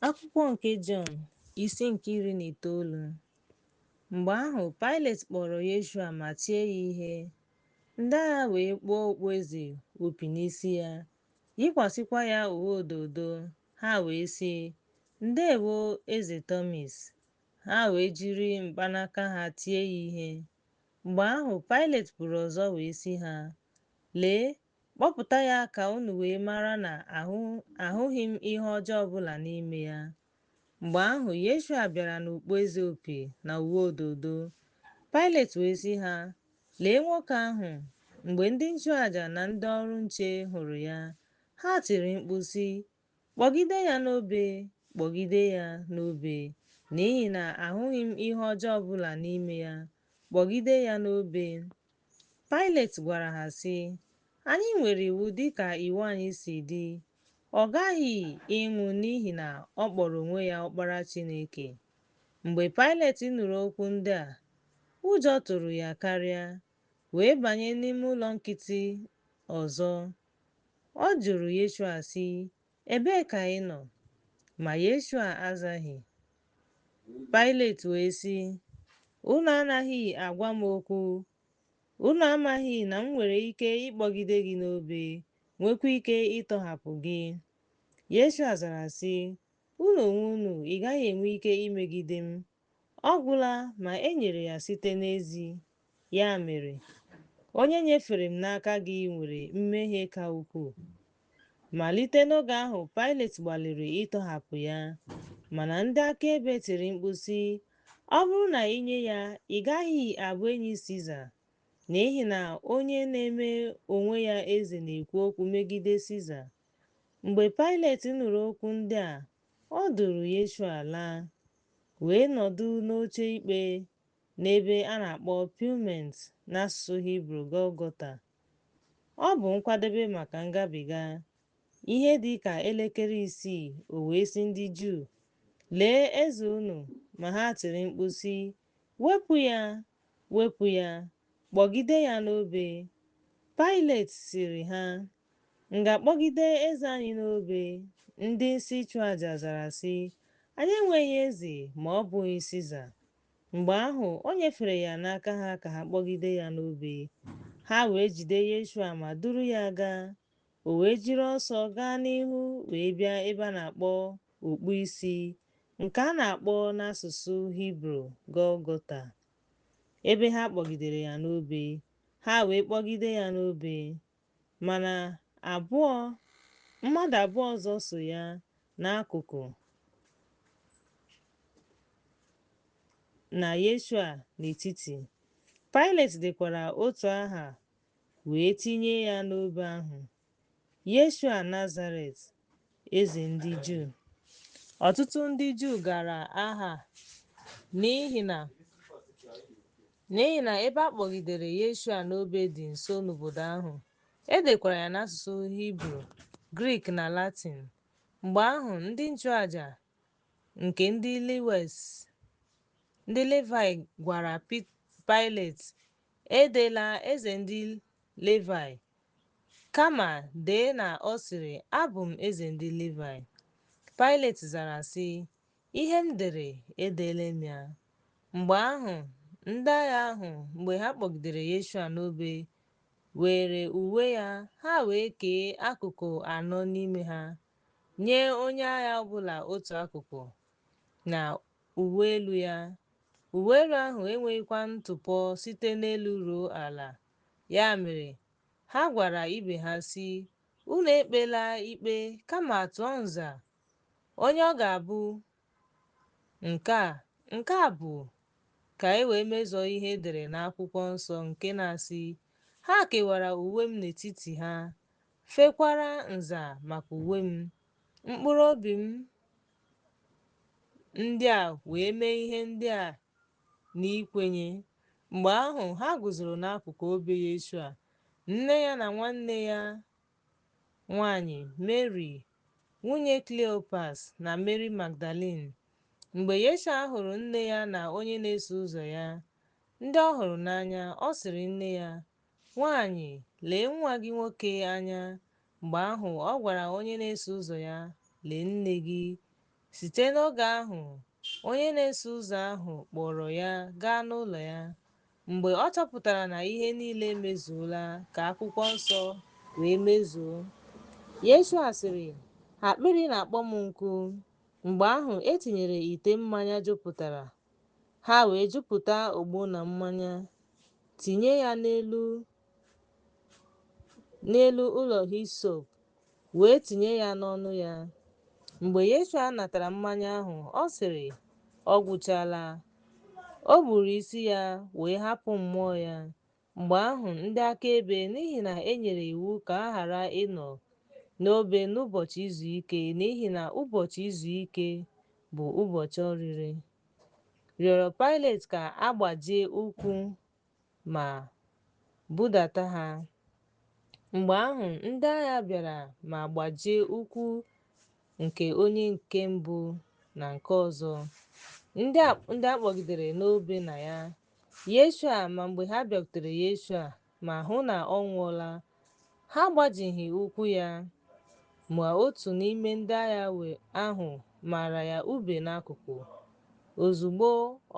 Akwụkwọ nke Jọn isi nke 19. Mgbe ahụ Pailet kpọrọ Yeshua ma tie ya ihe. Ndị agha wee kpụọ okpueze opi n'isi ya, yikwasịkwa ya uwe odo odo. Ha wee sị, "Ndeewo, eze Tomis." Ha wee jiri mkpanaka ha tie ya ihe. Mgbe ahụ Pailet kwuru ọzọ wee sị ha, "Lee, kpọpụta ya ka unu wee mara na ahụghị m ihe ọjọọ ọbụla n'ime ya." Mgbe ahụ Yeshua bịara n'okpueze opi na uwe odo odo. Pailet wee sị ha, "Lee nwoke ahụ." Mgbe ndị nchụaja na ndị ọrụ nche hụrụ ya, ha tiri mkpu sị, "Kpọgide ya n'obe, kpọgide ya n'obe, n'ihi na ahụghị m ihe ọjọọ ọbụla n'ime ya. Kpọgide ya n'obe." Pailet gwara ha sị, "Anyị nwere iwu dịka iwu anyị si dị. Ọ gaghị ịnwụ n'ihi na ọ kpọrọ onwe ya Ọkpara Chineke." Mgbe Pailet nụrụ okwu ndị a, ụjọ tụrụ ya karịa, wee banye n'ime ụlọ nkịtị ọzọ. Ọ jụrụ Yeshua sị, "Ebee ka ị nọ?" Ma Yeshua azaghị. Pailet wee sị, "Unu anaghị agwa m okwu? Unu amaghị na m nwere ike ịkpọgide gị n'obe, nwekwa ike ịtọhapụ gị?" Yeshua zara sị, "Unu onwe unu ị gaghị enwe ike imegide m. Ọ gwụla, ma e nyere ya site n'ezi. Ya mere, onye nyefere m n'aka gị nwere mmehie ka ukwuu." Malite n'oge ahụ Pailet gbalịrị ịtọhapụ ya, mana ndị akaebe tiri mkpu sị, "Ọ bụrụ na ị nye ya, ị gaghị abụ enyi Siza, n'ihi na onye na-eme onwe ya eze na-ekwu okwu megide Siza." Mgbe Pailet nụrụ okwu ndị a, ọ duru Yeshua laa, wee nọdụ n'oche ikpe n'ebe a na-akpọ Pilment n'asụsụ Hibru Gọlgọta. Ọ bụ nkwadebe maka ngabiga. Ihe dị ka elekere 6, o wee sị ndị Juu, "Lee eze unu!" Ma ha tiri mkpu sị, "Wepụ ya, wepụ ya, kpọgide ya n'obe." Pailet sịrị ha, "M ga-akpọgide eze anyị n'obe?" Ndị isi nchụaja zara sị, "Anyị enweghị eze ma ọ bụghị Siza." Mgbe ahụ o nyefere ya n'aka ha ka ha kpọgide ya n'obe. Ha wee jide Yeshua ma duru ya gaa. O wee jiri ọsọ gaa n'ihu wee bịa ebe a na-akpọ okpu isi, nke a na-akpọ n'asụsụ Hibru Gọlgọta, ebe ha kpọgidere ya n'obe. Ha wee kpọgide ya n'obe, mana mmadụ abụọ ọzọ so ya n'akụkụ, na Yeshua n'etiti. Pailet dekwara otu aha wee tinye ya n'obe ahụ: Yeshua Nazaret, eze ndị Juu. Ọtụtụ ndị Juu gara aha n'ihi na ebe a kpọgidere Yeshua n'obe dị nso n'obodo ahụ. E dekwara ya n'asụsụ Hibru, Grik na Latin. Mgbe ahụ ndị nchụaja nke ndị Levi gwara Pailet, "Edela eze ndị Levi, kama dee na ọ sịrị, abụ m eze ndị Levi." Pailet zara sị, "Ihe m dere edeela m ya." Mgbe ahụ ndị agha ahụ, mgbe ha kpọgidere Yeshua n'obe, were uwe ya, ha wee kee akụkụ anọ n'ime ha, nye onye agha ọbụla otu akụkụ na uwe elu ya. Uwe elu ahụ enweghịkwa ntụpọ site n'elu ruo ala. Ya mere, ha gwara ibe ha sị, "Unu ekpela ikpe, kama tụọ nza onye ọ ga-abụ nke a bụ ka e wee mezuo ihe e dere n'akwụkwọ nsọ nke na-asị, ha kewara uwe m n'etiti ha, fekwara nza maka uwe m. Mkpụrụ obi m ndị a wee mee ihe ndị a n'ikwenye." Mgbe ahụ ha guzoro n'akụkụ obe Yeshua, nne ya na nwanne ya nwanyị Mary, nwunye Kleopas, na Mary Magdalene. Mgbe Yeshua hụrụ nne ya na onye na-eso ụzọ ya, ndị ọ hụrụ n'anya, ọ sịrị nne ya, "Nwanyị, lee nwa gị nwoke anya." Mgbe ahụ ọ gwara onye na-eso ụzọ ya, "Lee nne gị." Site n'oge ahụ, onye na-eso ụzọ ahụ kpọrọ ya gaa n'ụlọ ya. Mgbe ọ chọpụtara na ihe niile emezuola ka akwụkwọ nsọ wee mezuo, Yeshua sịrị, akpịrị na-akpọ m nkụ. Mgbe ahụ e tinyere ite mmanya jupụtara, ha wee jupụta ogbo na mmanya, tinye ya n'elu ụlọ hisọp, wee tinye ya n'ọnụ ya. Mgbe Yeshua natara mmanya ahụ, ọ sịrị, ọ gwụchala. O buru isi ya wee hapụ mmụọ ya. Mgbe ahụ ndị akaebe, n'ihi na e nyere iwu ka a ghara ịnọ n'obe n'ụbọchị izu ike n'ihi na ụbọchị izu ike bụ ụbọchị ọrịre, rịọrọ Pilet ka a gbajie ụkwụ ma budata ha. Mgbe ahụ ndị agha bịara ma gbajie ụkwụ nke onye nke mbụ na nke ọzọ, ndị akpọgidere n'obe na ya. Yeshua ma mgbe ha bịakwutere Yeshua ma hụ na ọ nwụọla, ha agbajighị ụkwụ ya. Ma otu n'ime ndị agha ahụ mara ya ube n'akụkụ. Ozugbo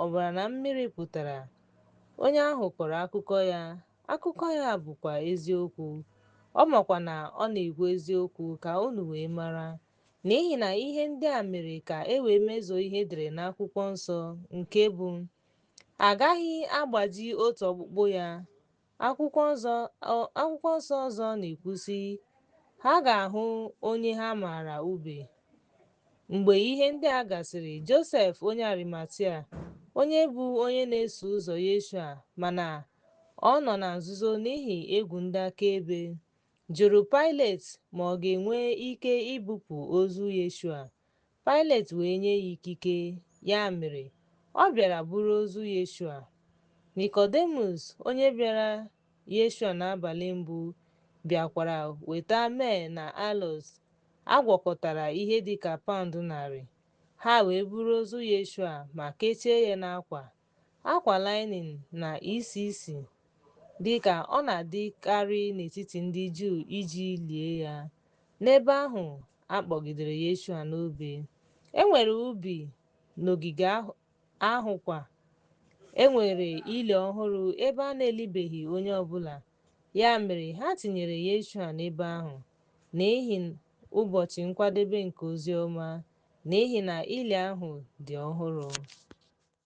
ọbara na mmiri pụtara, onye ahụ kọrọ akụkọ ya. Akụkọ ya bụkwa eziokwu. Ọ makwa na ọ na-ekwu eziokwu ka unu wee mara, n'ihi na ihe ndị a mere ka e wee mezuo ihe edere n'akwụkwọ nsọ, nke bụ, agaghị agbaji otu ọkpụkpụ ya. Akwụkwọ nsọ ọzọ na-ekwu sị, ha ga-ahụ onye ha mara ube. Mgbe ihe ndị a gasịrị, Josef onye Arimatia, onye bụ onye na-eso ụzọ Yeshua mana ọ nọ na nzuzo n'ihi egwu ndị akaebe, jụrụ Pilet ma ọ ga-enwe ike ibupụ ozu Yeshua. Pilet wee nye ya ikike. Ya mere, ọ bịara buru ozu Yeshua. Nikodemus, onye bịara Yeshua n'abalị mbụ, bịakwara weta mee na aloes agwakọtara ihe dịka paụnd 100. Ha wee buru ozu Yeshua ma kechie ya akwa linin na isi isi, dịka ọ na-adịkarị n'etiti ndị Juu iji lie ya. N'ebe ahụ a kpọgidere Yeshua n'obe, e nwere ubi n'ogige ahụ kwa. E nwere ili ọhụrụ ebe a na-elibeghị onye ọbụla. Ya mere ha tinyere Yeshua n'ebe ahụ n'ihi ụbọchị nkwadebe nke ozi ọma, n'ihi na ili ahụ dị ọhụrụ.